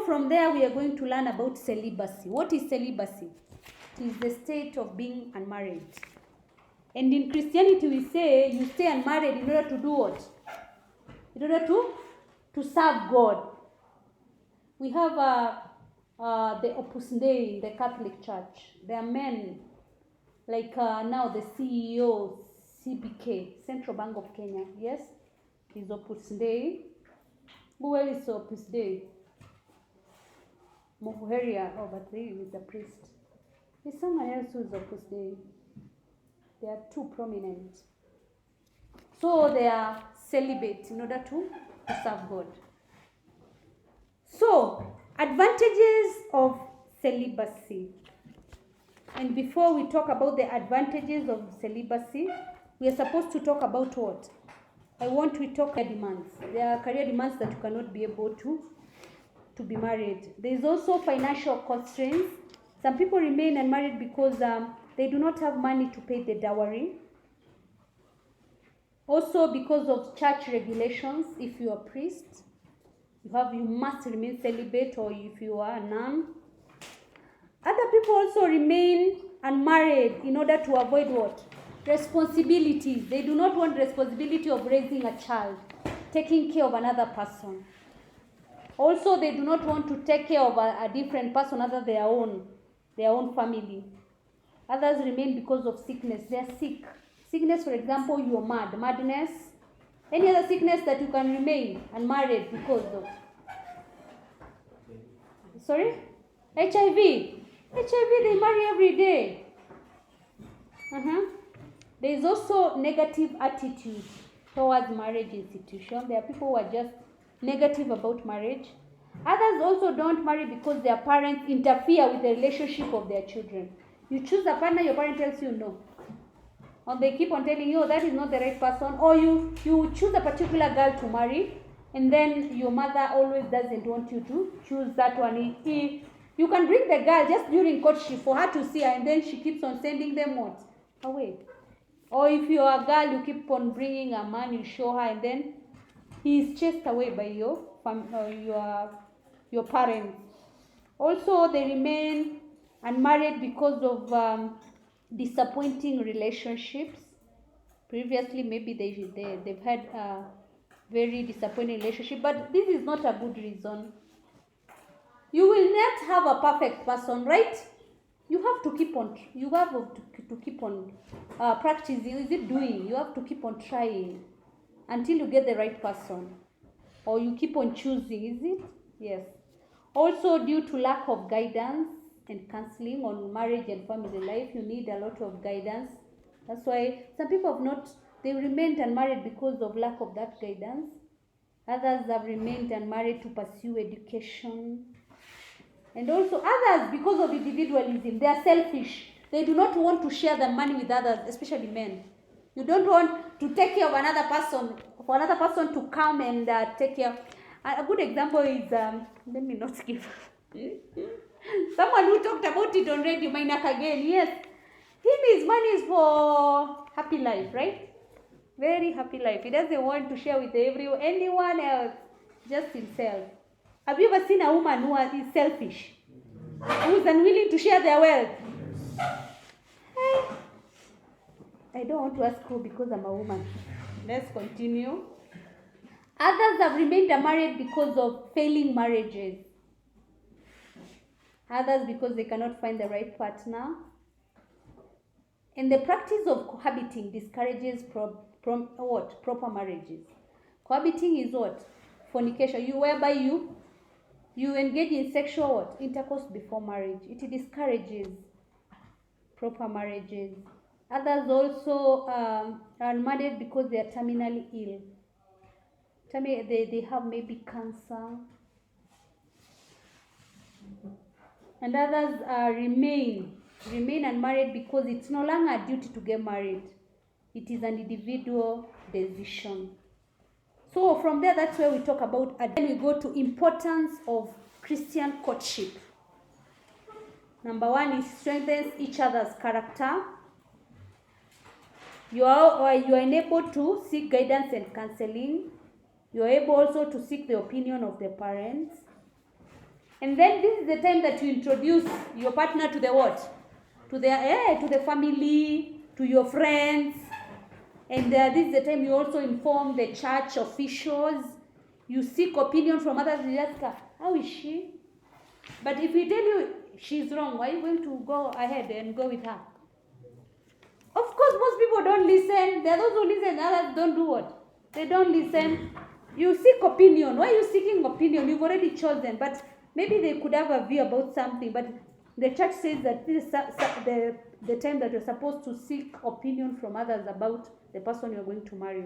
from there we are going to learn about celibacy. What is celibacy? It is the state of being unmarried. And in Christianity we say you stay unmarried in order to do what? In order to serve God. We have the Opus Dei in the Catholic Church. There are men like now the CEO, CBK, Central Bank of Kenya, yes, is Opus Dei. Who else is Opus Dei? Mohuheria, but he is a priest. There's someone else who is Opus Dei. They are two prominent. So they are celibate in order to serve God. So, advantages of celibacy. And before we talk about the advantages of celibacy, we are supposed to talk about what? I want to talk career demands. There are career demands that you cannot be able to be married. There is also financial constraints. Some people remain unmarried because they do not have money to pay the dowry. Also because of church regulations. If you are a priest, you must remain celibate, or if you are a nun. Other people also remain unmarried in order to avoid what? Responsibilities. They do not want responsibility of raising a child, taking care of another person. Also, they do not want to take care of a different person other than their own family. Others remain because of sickness. They are sick. Sickness, for example, you are mad. Madness. Any other sickness that you can remain unmarried because of. Sorry? HIV. HIV, they marry every day. There is also negative attitude towards marriage institution. There are people who are just negative about marriage. Others also don't marry because their parents interfere with the relationship of their children. You choose a partner, your parent tells you no. Or they keep on telling you, oh, that is not the right person. Or you choose a particular girl to marry, and then your mother always doesn't want you to choose that one. You can bring the girl just during courtship for her to see her, and then she keeps on sending them what? Away. Or if you are a girl, you keep on bringing a man, you show her, and then he is chased away by your parents. Also, they remain unmarried because of disappointing relationships. Previously, maybe they've had a very disappointing relationship, but this is not a good reason. You will not have a perfect person, right? You have to keep on. You have to keep on practicing. Is it doing? You have to keep on trying until you get the right person, or you keep on choosing. Is it? Yes. Also, due to lack of guidance and counseling on marriage and family life, you need a lot of guidance. That's why some people they remained unmarried because of lack of that guidance. Others have remained unmarried to pursue education. And also others, because of individualism, they are selfish. They do not want to share the money with others, especially men. You don't want to take care of another person, for another person to come and take care. A good example is, let me not give. Someone who talked about it already, Mainak again, yes. His money is for happy life, right? Very happy life. He doesn't want to share with anyone else, just himself. Have you ever seen a woman who is selfish, who is unwilling to share their wealth? Hey. I don't want to ask who because I'm a woman. Let's continue. Others have remained unmarried because of failing marriages. Others because they cannot find the right partner. And the practice of cohabiting discourages proper marriages. Cohabiting is what? Fornication. Whereby you engage in sexual intercourse before marriage. It discourages proper marriages. Others also are unmarried because they are terminally ill. They have maybe cancer. And others remain unmarried because it's no longer a duty to get married. It is an individual decision. So from there, that's where we talk about, and then we go to importance of Christian courtship. Number one is strengthens each other's character. You are enabled to seek guidance and counseling. You are able also to seek the opinion of the parents. And then this is the time that you introduce your partner to the what? To the family, to your friends. And this is the time you also inform the church officials. You seek opinion from others. You ask her, how is she? But if we tell you she's wrong, why are you going to go ahead and go with her? Of course, most people don't listen. There are those who listen, others don't do what? They don't listen. You seek opinion. Why are you seeking opinion? You've already chosen. But maybe they could have a view about something. But the church says that this is the time that you're supposed to seek opinion from others about the person you're going to marry.